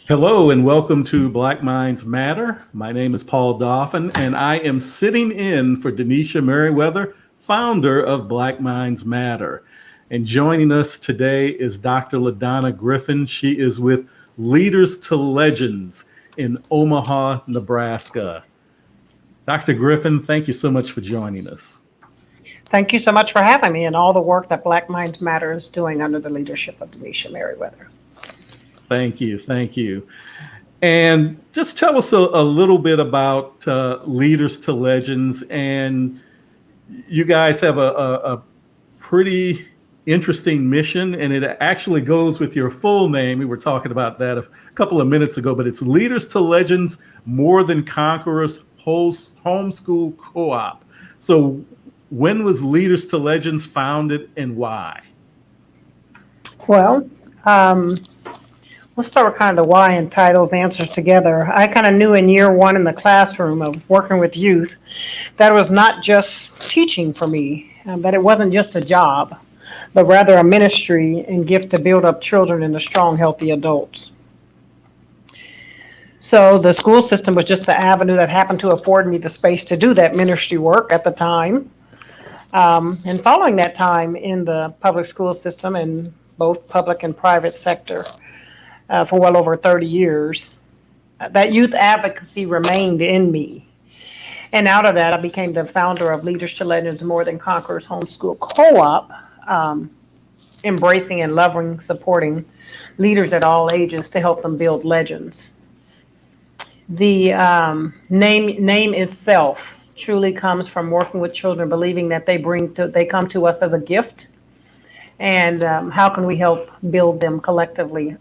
Hello and welcome to Black Minds Matter. My name is Paul Dauphin and I am sitting in for Denisha Merriweather, founder of Black Minds Matter. And joining us today is Dr. LeDonna Griffin. She is with Leaders to Legends in Omaha, Nebraska. Dr. Griffin, thank you so much for joining us. Thank you so much for having me and all the work that Black Minds Matter is doing under the leadership of Denisha Merriweather. Thank you. Thank you. And just tell us a little bit about Leaders to Legends. And you guys have a pretty interesting mission, and it actually goes with your full name. We were talking about that a couple of minutes ago, but it's Leaders to Legends, More Than Conquerors, Homeschool Co-op. So when was Leaders to Legends founded and why? Well, let's start with kind of the why and titles answers together. I kind of knew in year one in the classroom of working with youth that it was not just teaching for me, that it wasn't just a job, but rather a ministry and gift to build up children into strong, healthy adults. So the school system was just the avenue that happened to afford me the space to do that ministry work at the time. And following that time in the public school system in both public and private sector for well over 30 years, that youth advocacy remained in me. And out of that, I became the founder of Leaders to Legends, More Than Conquerors Homeschool Co-op, embracing and loving, supporting leaders at all ages to help them build legends. The name itself truly comes from working with children, believing that they come to us as a gift, and how can we help build them collectively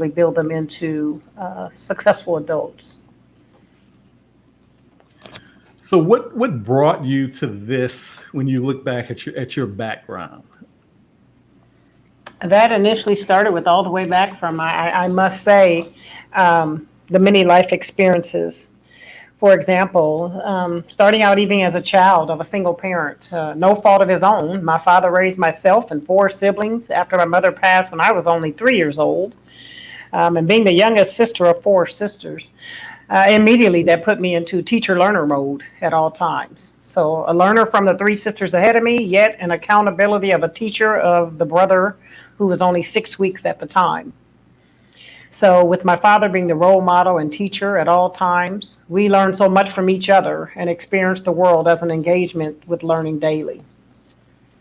build them into successful adults. So what brought you to this when you look back at your background? That initially started with all the way back from, I must say, the many life experiences. For example, starting out even as a child of a single parent, no fault of his own. My father raised myself and 4 siblings after my mother passed when I was only 3 years old. And being the youngest sister of 4 sisters, immediately that put me into teacher-learner mode at all times. So a learner from the 3 sisters ahead of me, yet an accountability of a teacher of the brother who was only 6 weeks at the time. So with my father being the role model and teacher at all times, we learned so much from each other and experienced the world as an engagement with learning daily.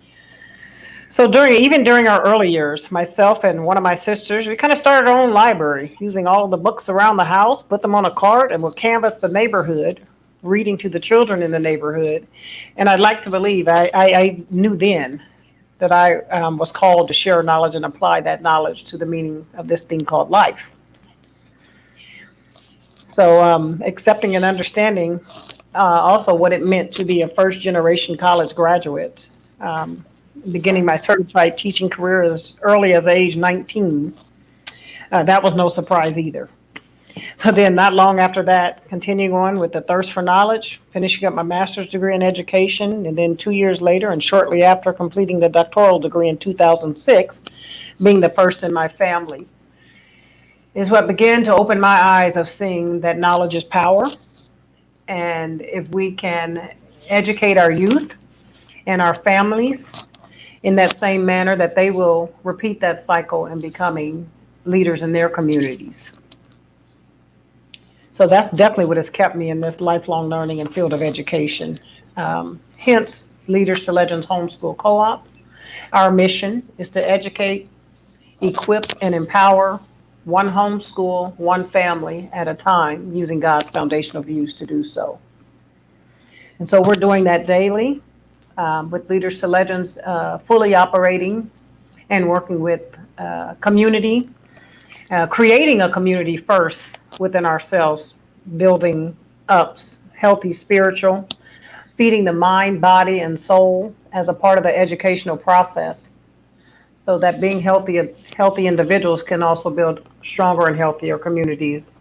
So during our early years, myself and one of my sisters, we kind of started our own library, using all the books around the house, put them on a cart, and would canvass the neighborhood, reading to the children in the neighborhood. And I'd like to believe I knew then that I was called to share knowledge and apply that knowledge to the meaning of this thing called life. So accepting and understanding also what it meant to be a first-generation college graduate, beginning my certified teaching career as early as age 19. That was no surprise either. So then not long after that, continuing on with the thirst for knowledge, finishing up my master's degree in education, and then 2 years later and shortly after completing the doctoral degree in 2006, being the first in my family, is what began to open my eyes of seeing that knowledge is power. And if we can educate our youth and our families in that same manner, that they will repeat that cycle in becoming leaders in their communities. So that's definitely what has kept me in this lifelong learning and field of education. Hence, Leaders to Legends Homeschool Co-op. Our mission is to educate, equip, and empower one homeschool, one family at a time, using God's foundational views to do so. And so we're doing that daily with Leaders to Legends fully operating and working with community, creating a community first within ourselves, building up healthy spiritual, feeding the mind, body, and soul as a part of the educational process, so that being healthy individuals can also build stronger and healthier communities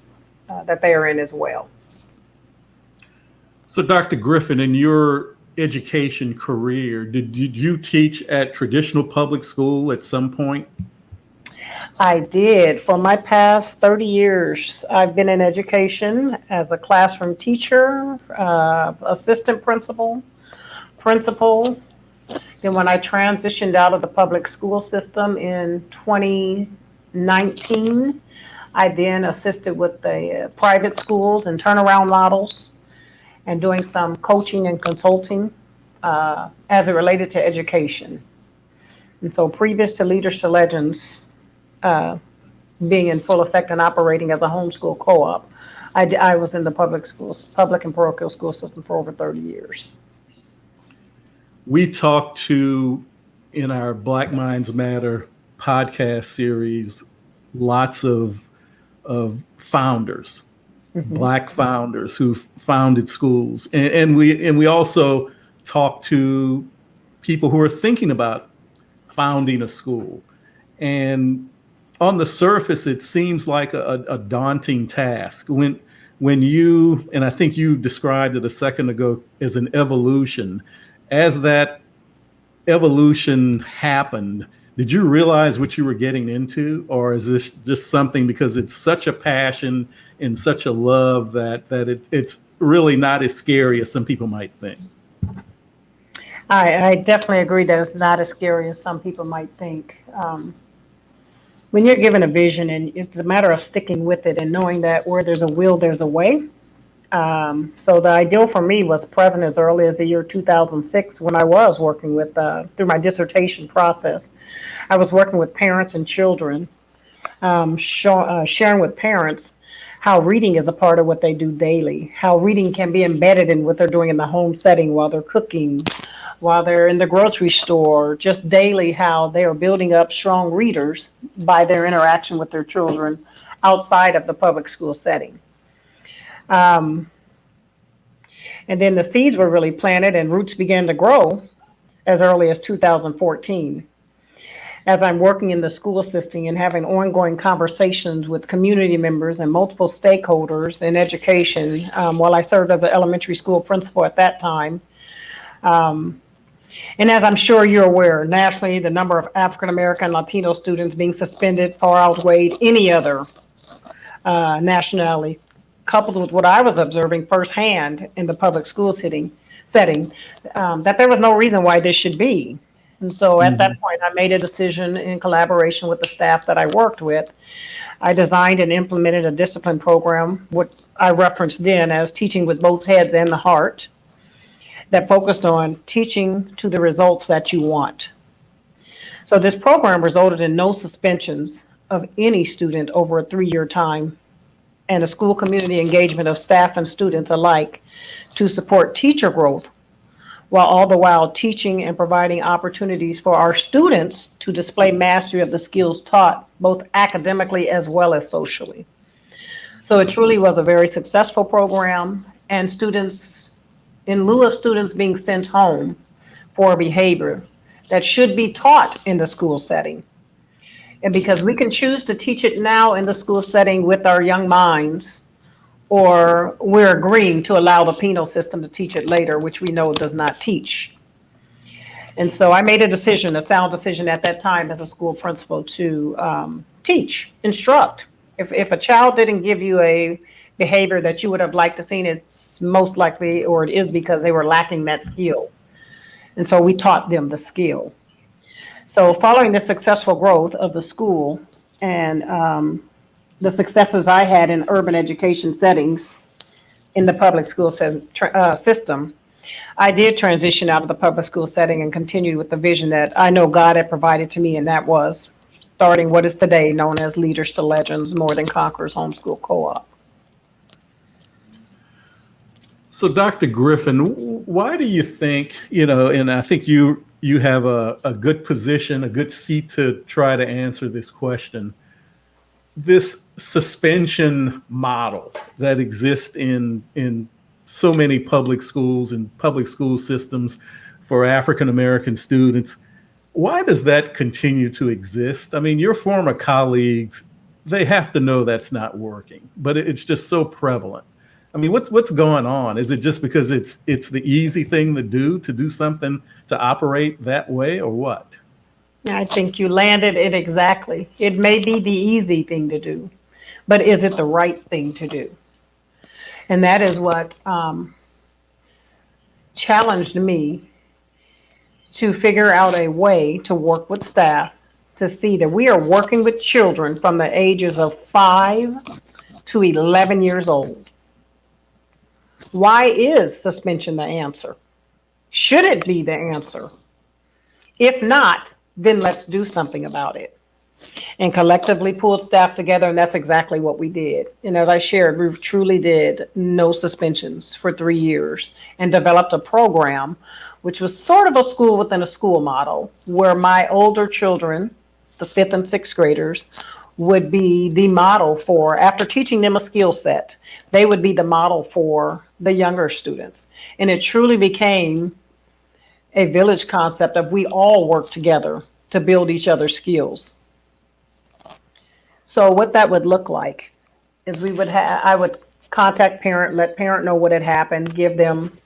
that they are in as well. So Dr. Griffin, in your education career, did you teach at traditional public school at some point? I did. For my past 30 years, I've been in education as a classroom teacher, assistant principal, principal. Then when I transitioned out of the public school system in 2019, I then assisted with the private schools and turnaround models and doing some coaching and consulting as it related to education. And so previous to Leaders to Legends, uh, being in full effect and operating as a homeschool co-op, I was in the public schools, public and parochial school system for over 30 years. We talked to, in our Black Minds Matter podcast series, lots of founders, Mm-hmm. Black founders who founded schools, and we also talked to people who are thinking about founding a school. And on the surface, it seems like a daunting task. When you, and I think you described it a second ago as an evolution, as that evolution happened, did you realize what you were getting into, or is this just something because it's such a passion and such a love that it's really not as scary as some people might think? I definitely agree that it's not as scary as some people might think. When you're given a vision and it's a matter of sticking with it and knowing that where there's a will, there's a way. So the ideal for me was present as early as the year 2006 when I was working with, through my dissertation process, I was working with parents and children, sharing with parents how reading is a part of what they do daily, how reading can be embedded in what they're doing in the home setting while they're cooking, while they're in the grocery store, just daily, how they are building up strong readers by their interaction with their children outside of the public school setting. Um, and then the seeds were really planted and roots began to grow as early as 2014. As I'm working in the school system and having ongoing conversations with community members and multiple stakeholders in education, while I served as an elementary school principal at that time. Um, and as I'm sure you're aware, nationally, the number of African American Latino students being suspended far outweighed any other nationality, coupled with what I was observing firsthand in the public school setting, that there was no reason why this should be. And so at Mm-hmm. that point, I made a decision in collaboration with the staff that I worked with. I designed and implemented a discipline program, what I referenced then as teaching with both heads and the heart, that focused on teaching to the results that you want. So this program resulted in no suspensions of any student over a 3-year time and a school community engagement of staff and students alike to support teacher growth, while all the while teaching and providing opportunities for our students to display mastery of the skills taught, both academically as well as socially. So it truly was a very successful program, and students, in lieu of students being sent home for behavior that should be taught in the school setting, and because we can choose to teach it now in the school setting with our young minds, or we're agreeing to allow the penal system to teach it later, which we know does not teach. And so I made a decision, a sound decision at that time as a school principal to teach, instruct. If a child didn't give you a behavior that you would have liked to seen, it's most likely, or it is because they were lacking that skill. And so we taught them the skill. So following the successful growth of the school and the successes I had in urban education settings in the public school system, I did transition out of the public school setting and continued with the vision that I know God had provided to me, and that was starting what is today known as Leaders to Legends, More Than Conquerors Homeschool Co-op. So, Dr. Griffin, why do you think, and I think you have a good position, a good seat to try to answer this question, this suspension model that exists in so many public schools and public school systems for African American students, why does that continue to exist? I mean, your former colleagues, they have to know that's not working, but it's just so prevalent. I mean, what's going on? Is it just because it's the easy thing to do something to operate that way, or what? I think you landed it exactly. It may be the easy thing to do, but is it the right thing to do? And that is what challenged me to figure out a way to work with staff to see that we are working with children from the ages of 5 to 11 years old. Why is suspension the answer? Should it be the answer? If not, then let's do something about it. And collectively pulled staff together, and that's exactly what we did. And as I shared, we truly did no suspensions for 3 years and developed a program which was sort of a school within a school model, where my older children, the 5th and 6th graders, would be the model for, after teaching them a skill set, they would be the model for the younger students. And it truly became a village concept of we all work together to build each other's skills. So what that would look like is I would contact parent, let parent know what had happened, give them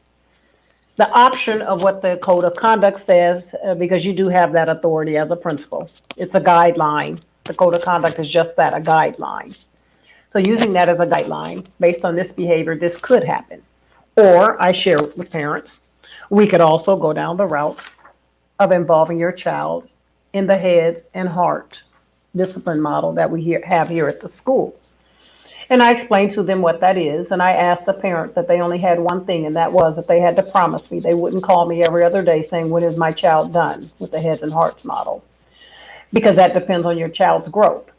the option of what the code of conduct says, because you do have that authority as a principal. It's a guideline. The code of conduct is just that, a guideline. So using that as a guideline, based on this behavior, this could happen. Or I share with parents, we could also go down the route of involving your child in the heads and heart discipline model that we have here at the school. And I explained to them what that is. And I asked the parent that they only had one thing, and that was that they had to promise me they wouldn't call me every other day saying, when is my child done with the heads and hearts model? Because that depends on your child's growth.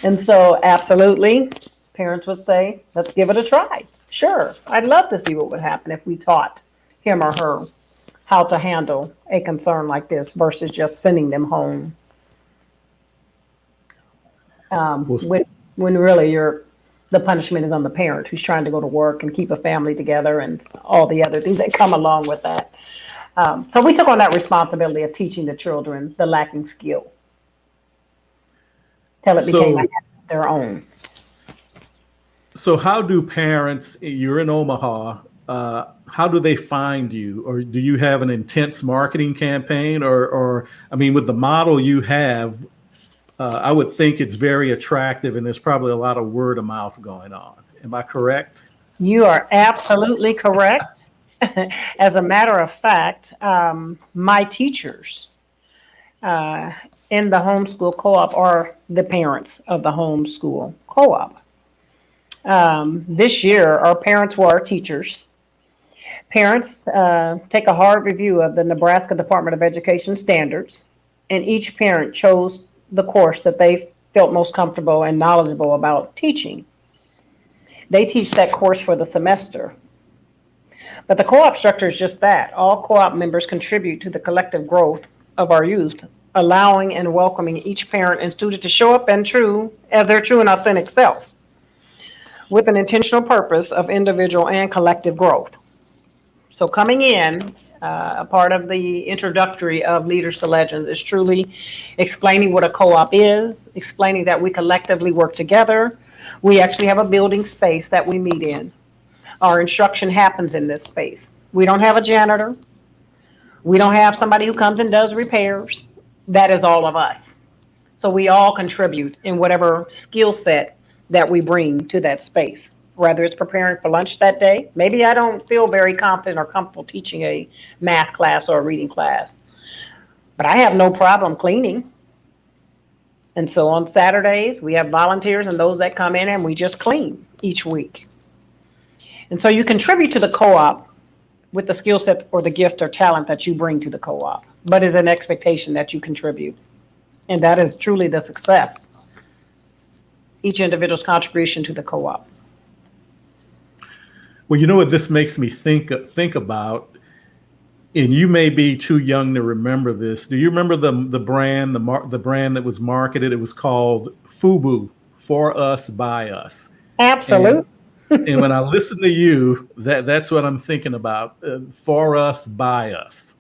And so absolutely, parents would say, let's give it a try. Sure, I'd love to see what would happen if we taught him or her how to handle a concern like this versus just sending them home. When really the punishment is on the parent who's trying to go to work and keep a family together and all the other things that come along with that. So we took on that responsibility of teaching the children the lacking skill till it became their own. So how do parents, you're in Omaha, how do they find you? Or do you have an intense marketing campaign? Or I mean, with the model you have, I would think it's very attractive, and there's probably a lot of word of mouth going on. Am I correct? You are absolutely correct. As a matter of fact, my teachers in the homeschool co-op are the parents of the homeschool co-op. This year, our parents were our teachers. Parents take a hard review of the Nebraska Department of Education standards, and each parent chose the course that they felt most comfortable and knowledgeable about teaching. They teach that course for the semester. But the co-op structure is just that. All co-op members contribute to the collective growth of our youth, allowing and welcoming each parent and student to show up as their true and authentic self, with an intentional purpose of individual and collective growth. So coming in, a part of the introductory of Leaders to Legends is truly explaining what a co-op is, explaining that we collectively work together. We actually have a building space that we meet in. Our instruction happens in this space. We don't have a janitor. We don't have somebody who comes and does repairs. That is all of us. So we all contribute in whatever skill set that we bring to that space. Whether it's preparing for lunch that day. Maybe I don't feel very confident or comfortable teaching a math class or a reading class, but I have no problem cleaning. And so on Saturdays, we have volunteers and those that come in and we just clean each week. And so you contribute to the co-op with the skill set or the gift or talent that you bring to the co-op, but it's an expectation that you contribute. And that is truly the success. Each individual's contribution to the co-op. Well, you know what this makes me think about, and you may be too young to remember this. Do you remember the brand, the brand that was marketed? It was called FUBU, For Us, By Us. Absolutely. And when I listen to you, that's what I'm thinking about. For us, by us.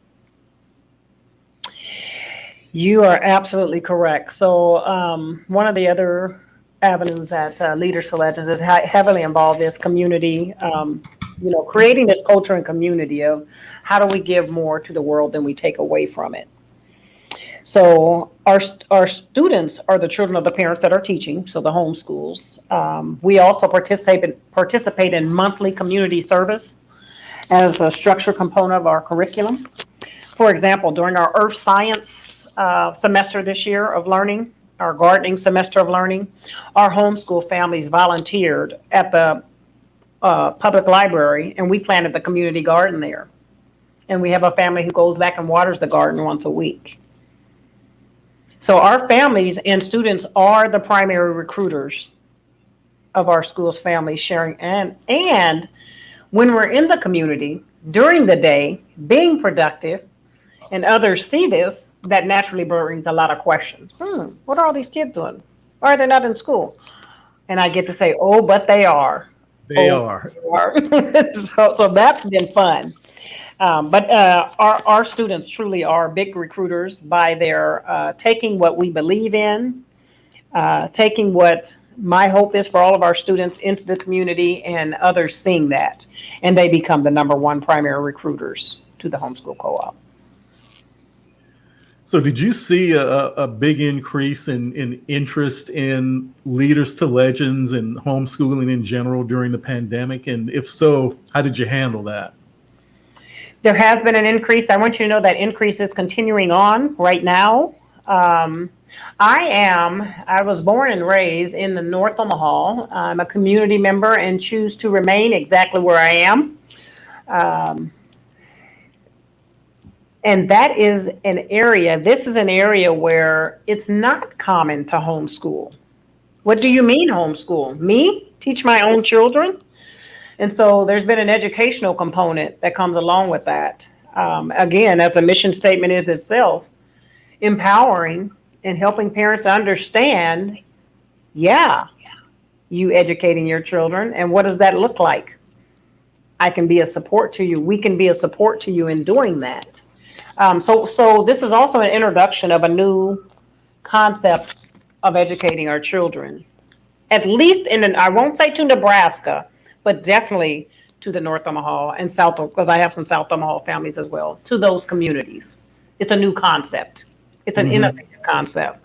You are absolutely correct. So one of the other avenues that Leaders to Legends is heavily involved is community, creating this culture and community of how do we give more to the world than we take away from it. So our students are the children of the parents that are teaching, so the homeschools. We also participate in monthly community service as a structured component of our curriculum. For example, during our earth science semester this year of learning, our gardening semester of learning, our homeschool families volunteered at the public library, and we planted the community garden there. And we have a family who goes back and waters the garden once a week. So our families and students are the primary recruiters of our school's families sharing, and when we're in the community during the day being productive and others see this, that naturally brings a lot of questions. What are all these kids doing? Why are they not in school? And I get to say, oh, but they are. They Oh, are. they are. So that's been fun. But our students truly are big recruiters by their taking what we believe in, taking what my hope is for all of our students into the community, and others seeing that. And they become the number one primary recruiters to the homeschool co-op. So did you see a big increase in interest in Leaders to Legends and homeschooling in general during the pandemic? And if so, how did you handle that? There has been an increase. I want you to know that increase is continuing on right now. I was born and raised in the North Omaha. I'm a community member and choose to remain exactly where I am. And that is this is an area where it's not common to homeschool. What do you mean homeschool? Me? Teach my own children? And so there's been an educational component that comes along with that. Again, as a mission statement is itself, empowering and helping parents understand, you educating your children, and what does that look like? I can be a support to you. We can be a support to you in doing that. So this is also an introduction of a new concept of educating our children, at least I won't say to Nebraska, but definitely to the North Omaha and South, because I have some South Omaha families as well, to those communities. It's a new concept. It's an innovative concept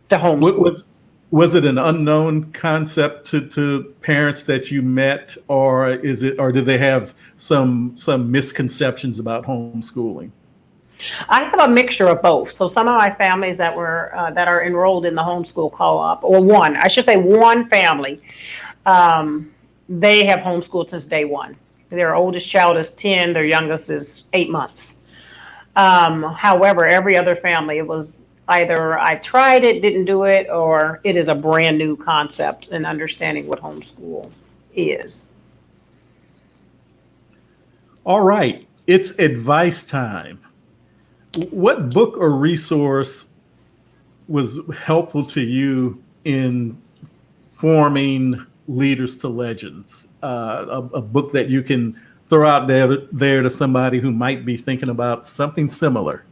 to homeschool. Was it an unknown concept to parents that you met, or do they have some misconceptions about homeschooling? I have a mixture of both. So some of my families that are enrolled in the homeschool co-op, or one family, they have homeschooled since day one. Their oldest child is 10, their youngest is 8 months. However, every other family, it was either I tried it, didn't do it, or it is a brand new concept in understanding what homeschool is. All right, it's advice time. What book or resource was helpful to you in forming Leaders to Legends? A book that you can throw out there to somebody who might be thinking about something similar.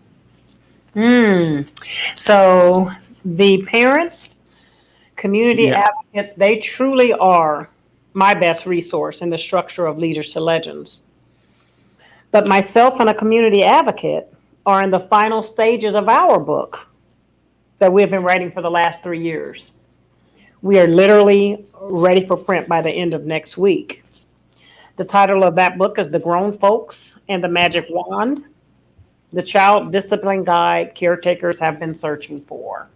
So the parents, community advocates, they truly are my best resource in the structure of Leaders to Legends. But myself and a community advocate are in the final stages of our book that we have been writing for the last 3 years. We are literally ready for print by the end of next week. The title of that book is The Grown Folks and the Magic Wand, the child discipline guide caretakers have been searching for.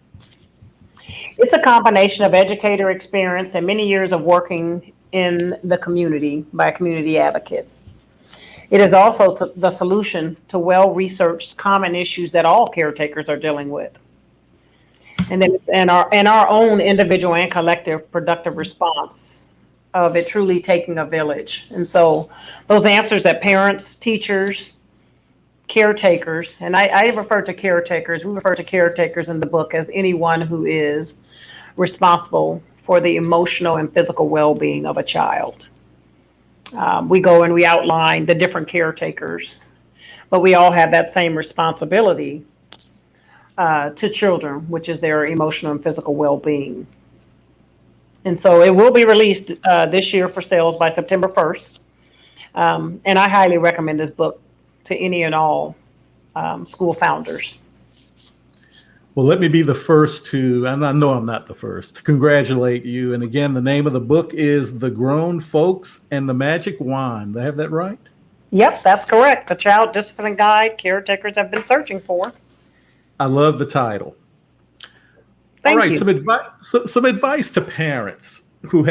It's a combination of educator experience and many years of working in the community by a community advocate. It is also the solution to well-researched common issues that all caretakers are dealing with. And then our own individual and collective productive response of it truly taking a village. And so those answers that parents, teachers, caretakers, and I refer to caretakers, we refer to caretakers in the book as anyone who is responsible for the emotional and physical well-being of a child. We go and we outline the different caretakers, but we all have that same responsibility to children, which is their emotional and physical well-being. And so it will be released this year for sales by September 1st. And I highly recommend this book to any and all school founders. Well, let me be the first to, and I know I'm not the first, to congratulate you. And again, the name of the book is The Grown Folks and the Magic Wand. Did I have that right? Yep, that's correct. The child discipline guide caretakers have been searching for. I love the title. All Thank right, you. some advice to parents who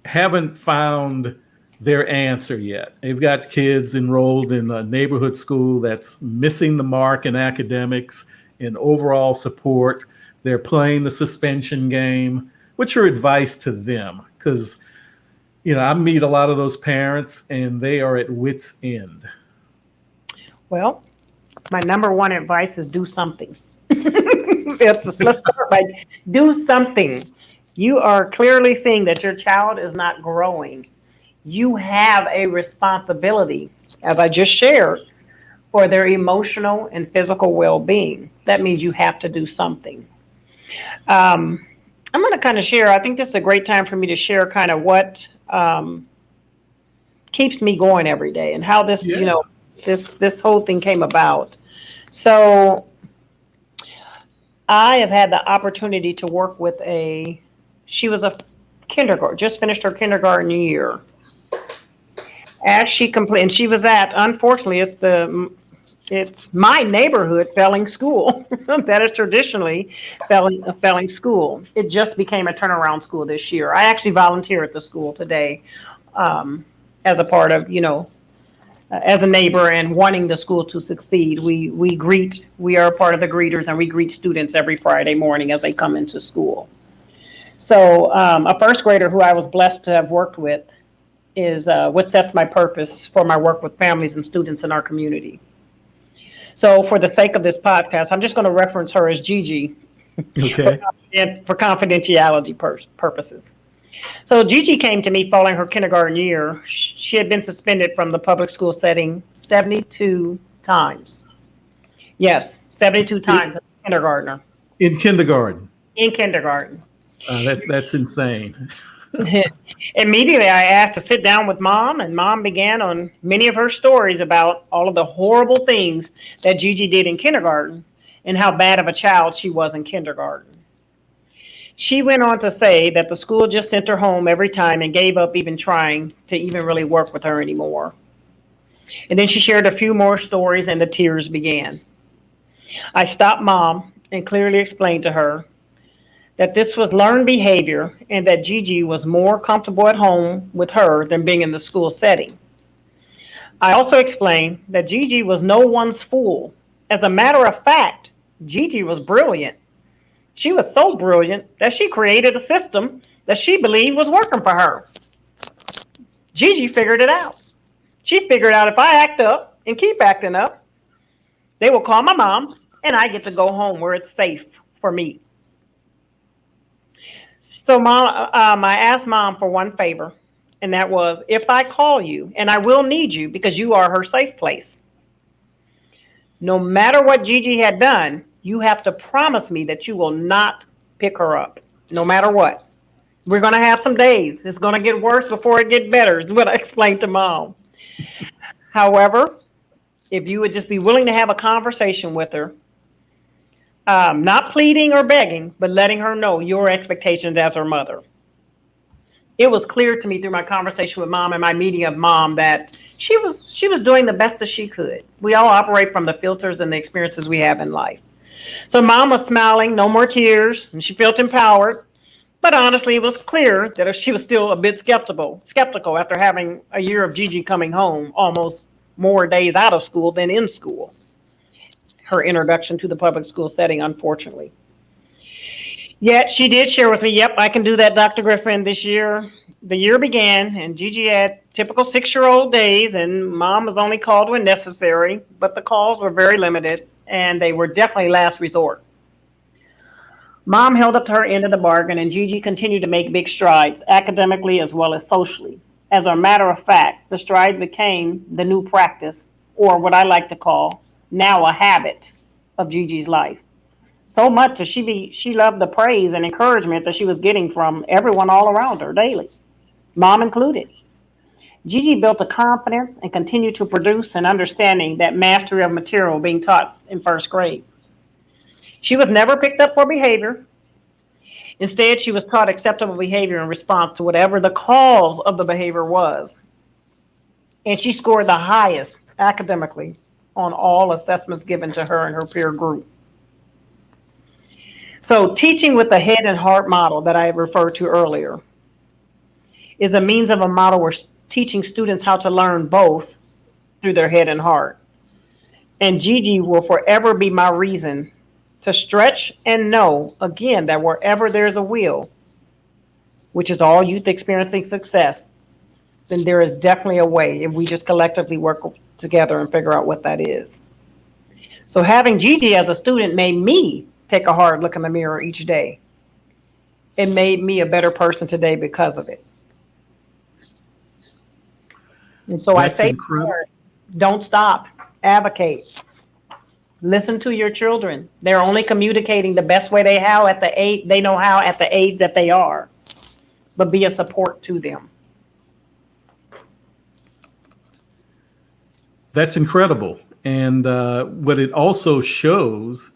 haven't found their answer yet. They've got kids enrolled in a neighborhood school that's missing the mark in academics, in overall support. They're playing the suspension game. What's your advice to them? Because I meet a lot of those parents and they are at wit's end. Well, my number one advice is do something. Let's start by do something. You are clearly seeing that your child is not growing. You have a responsibility, as I just shared, for their emotional and physical well-being. That means you have to do something. I'm going to kind of share. I think this is a great time for me to share kind of what keeps me going every day and how this, Yeah. this whole thing came about. So I have had the opportunity to work with she was a kindergarten, just finished her kindergarten year. As she completed, and she was unfortunately, it's my neighborhood failing school. That is traditionally a failing school. It just became a turnaround school this year. I actually volunteer at the school today as a part of, as a neighbor and wanting the school to succeed. We are a part of the greeters, and we greet students every Friday morning as they come into school. So a first grader who I was blessed to have worked with is what sets my purpose for my work with families and students in our community. So for the sake of this podcast, I'm just going to reference her as Gigi. Okay. For confidentiality purposes. So Gigi came to me following her kindergarten year. She had been suspended from the public school setting 72 times. Yes, 72 times as a kindergartner. In kindergarten. In kindergarten. That's insane. Immediately, I asked to sit down with Mom, and Mom began on many of her stories about all of the horrible things that Gigi did in kindergarten and how bad of a child she was in kindergarten. She went on to say that the school just sent her home every time and gave up even trying to even really work with her anymore. And then she shared a few more stories, and the tears began. I stopped Mom and clearly explained to her that this was learned behavior and that Gigi was more comfortable at home with her than being in the school setting. I also explained that Gigi was no one's fool. As a matter of fact, Gigi was brilliant. She was so brilliant that she created a system that she believed was working for her. Gigi figured it out. She figured out if I act up and keep acting up, they will call my mom and I get to go home where it's safe for me. So Mom, I asked Mom for one favor, and that was if I call you, and I will need you because you are her safe place. No matter what Gigi had done, you have to promise me that you will not pick her up, no matter what. We're going to have some days. It's going to get worse before it gets better, is what I explained to Mom. However, if you would just be willing to have a conversation with her, not pleading or begging, but letting her know your expectations as her mother. It was clear to me through my conversation with Mom and my meeting of Mom that she was doing the best that she could. We all operate from the filters and the experiences we have in life. So Mom was smiling, no more tears, and she felt empowered. But honestly, it was clear that she was still a bit skeptical after having a year of Gigi coming home, almost more days out of school than in school. Her introduction to the public school setting, unfortunately. Yet she did share with me, yep, I can do that, Dr. Griffin. This year, the year began, and Gigi had typical 6-year-old days, and Mom was only called when necessary, but the calls were very limited, and they were definitely last resort. Mom held up to her end of the bargain, and Gigi continued to make big strides, academically as well as socially. As a matter of fact, the strides became the new practice, or what I like to call now a habit of Gigi's life. So much that she loved the praise and encouragement that she was getting from everyone all around her daily, Mom included. Gigi built a confidence and continued to produce an understanding that mastery of material being taught in first grade. She was never picked up for behavior. Instead, she was taught acceptable behavior in response to whatever the cause of the behavior was. And she scored the highest academically on all assessments given to her and her peer group. So, teaching with the head and heart model that I referred to earlier is a means of a model where teaching students how to learn both through their head and heart. And Gigi will forever be my reason to stretch and know, again, that wherever there's a will, which is all youth experiencing success, then there is definitely a way if we just collectively work together and figure out what that is. So having Gigi as a student made me take a hard look in the mirror each day. It made me a better person today because of it. And so That's I say, incredible. don't stop, advocate. Listen to your children. They're only communicating the best way they know how at the age that they are. But be a support to them. That's incredible. And what it also shows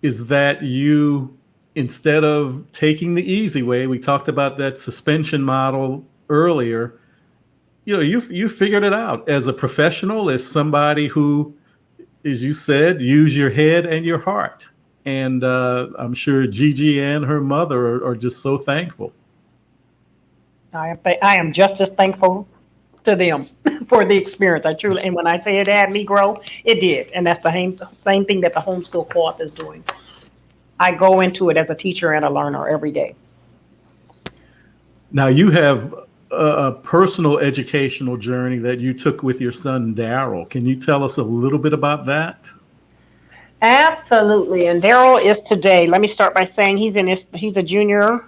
is that you, instead of taking the easy way, we talked about that suspension model earlier, you figured it out as a professional, as somebody who, as you said, use your head and your heart. And I'm sure Gigi and her mother are just so thankful. I am just as thankful to them for the experience. I truly, and when I say it had me grow, it did. And that's the same thing that the homeschool co-op is doing. I go into it as a teacher and a learner every day. Now, you have a personal educational journey that you took with your son, Daryl. Can you tell us a little bit about that? Absolutely. And Daryl is today, let me start by saying he's a junior.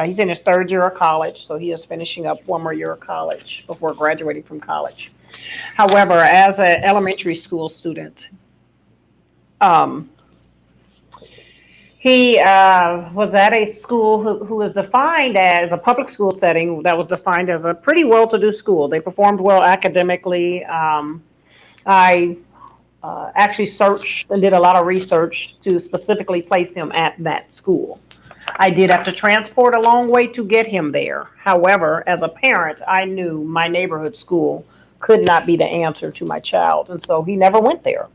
He's in his third year of college, so he is finishing up one more year of college before graduating from college. However, as an elementary school student, he was at a school who was defined as a public school setting that was defined as a pretty well-to-do school. They performed well academically. I actually searched and did a lot of research to specifically place him at that school. I did have to transport a long way to get him there. However, as a parent, I knew my neighborhood school could not be the answer to my child, and so he never went there.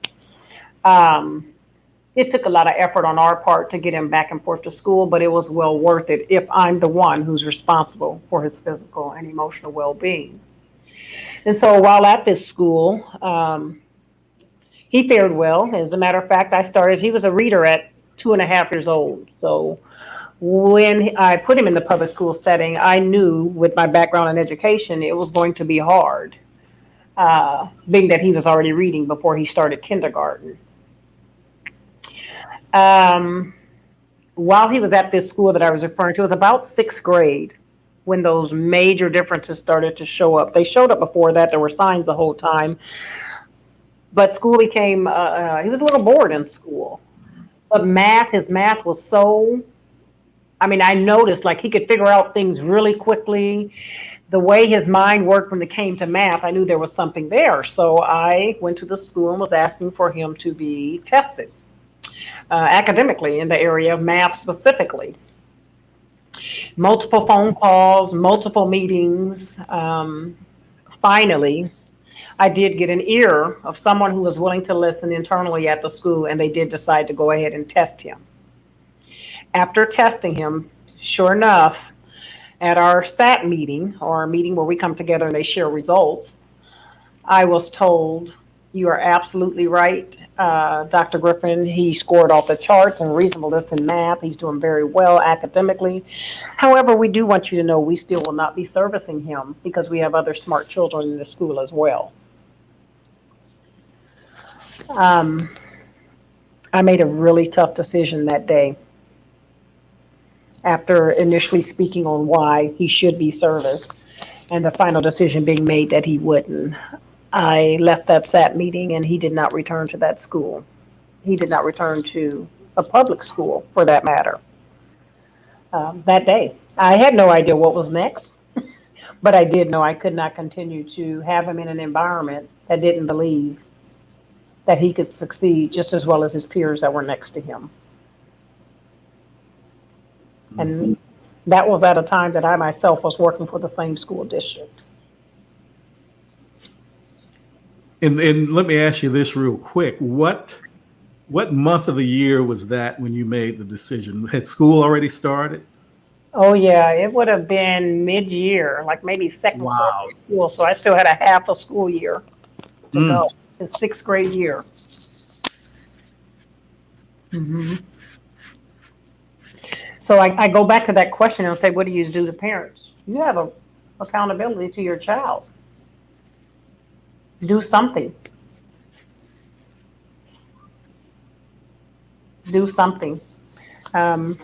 It took a lot of effort on our part to get him back and forth to school, but it was well worth it if I'm the one who's responsible for his physical and emotional well-being. And so while at this school, he fared well. As a matter of fact, he was a reader at 2.5 years old. So when I put him in the public school setting, I knew with my background in education, it was going to be hard, being that he was already reading before he started kindergarten. While he was at this school that I was referring to, it was about 6th grade when those major differences started to show up. They showed up before that. There were signs the whole time. But school became, he was a little bored in school. But his math was so, I noticed like he could figure out things really quickly. The way his mind worked when it came to math, I knew there was something there. So I went to the school and was asking for him to be tested academically in the area of math specifically. Multiple phone calls, multiple meetings. Finally, I did get an ear of someone who was willing to listen internally at the school, and they did decide to go ahead and test him. After testing him, sure enough, at our SAT meeting, or a meeting where we come together and they share results, I was told, you are absolutely right, Dr. Griffin. He scored off the charts in reasonableness in math. He's doing very well academically. However, we do want you to know we still will not be servicing him because we have other smart children in the school as well. I made a really tough decision that day after initially speaking on why he should be serviced and the final decision being made that he wouldn't. I left that SAT meeting and he did not return to that school. He did not return to a public school for that matter. That day, I had no idea what was next, but I did know I could not continue to have him in an environment that didn't believe that he could succeed just as well as his peers that were next to him. And that was at a time that I myself was working for the same school district. And let me ask you this real quick. What month of the year was that when you made the decision? Had school already started? Oh, yeah, it would have been mid-year, like maybe second quarter Wow. of school. So I still had a half a school year to Mm. go, his sixth grade year. Mhm. So I go back to that question and say, what do you do to parents? You have a accountability to your child. Do something. Do something. Um,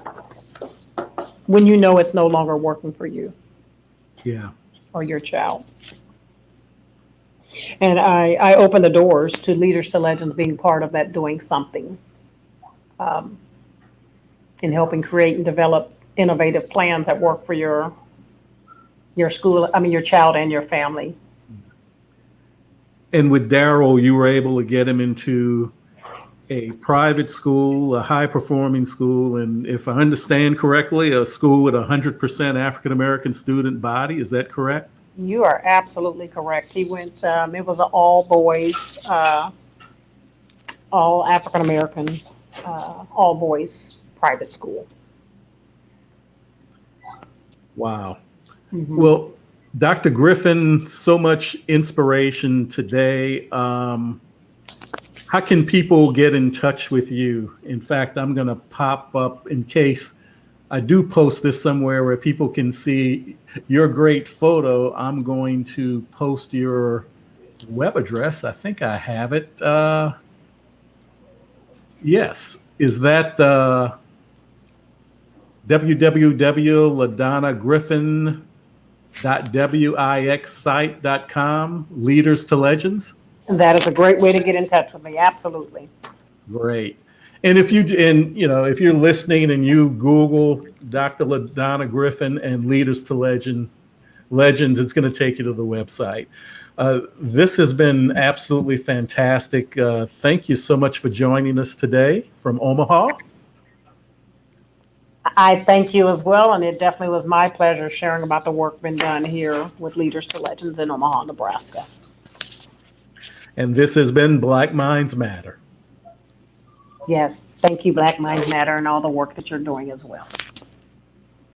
when you know it's no longer working for you Yeah. or your child. And I open the doors to Leaders to Legends being part of that doing something, um, and helping create and develop innovative plans that work for your school, I mean, your child and your family. And with Daryl, you were able to get him into a private school, a high performing school, and if I understand correctly, a school with 100% African American student body. Is that correct? You are absolutely correct. He went, it was an all boys, all African American, all boys private school. Wow. Mhm. Well, Dr. Griffin, so much inspiration today. How can people get in touch with you? In fact, I'm going to pop up in case I do post this somewhere where people can see your great photo. I'm going to post your web address. I think I have it. Yes. Is that www.ladonnagriffin.wixsite.com, Leaders to Legends? And that is a great way to get in touch with me. Absolutely. Great. And if you're listening and you Google Dr. LeDonna Griffin and Leaders to Legends, it's going to take you to the website. This has been absolutely fantastic. Thank you so much for joining us today from Omaha. I thank you as well, and it definitely was my pleasure sharing about the work been done here with Leaders to Legends in Omaha, Nebraska. And this has been Black Minds Matter. Yes, thank you, Black Minds Matter, and all the work that you're doing as well.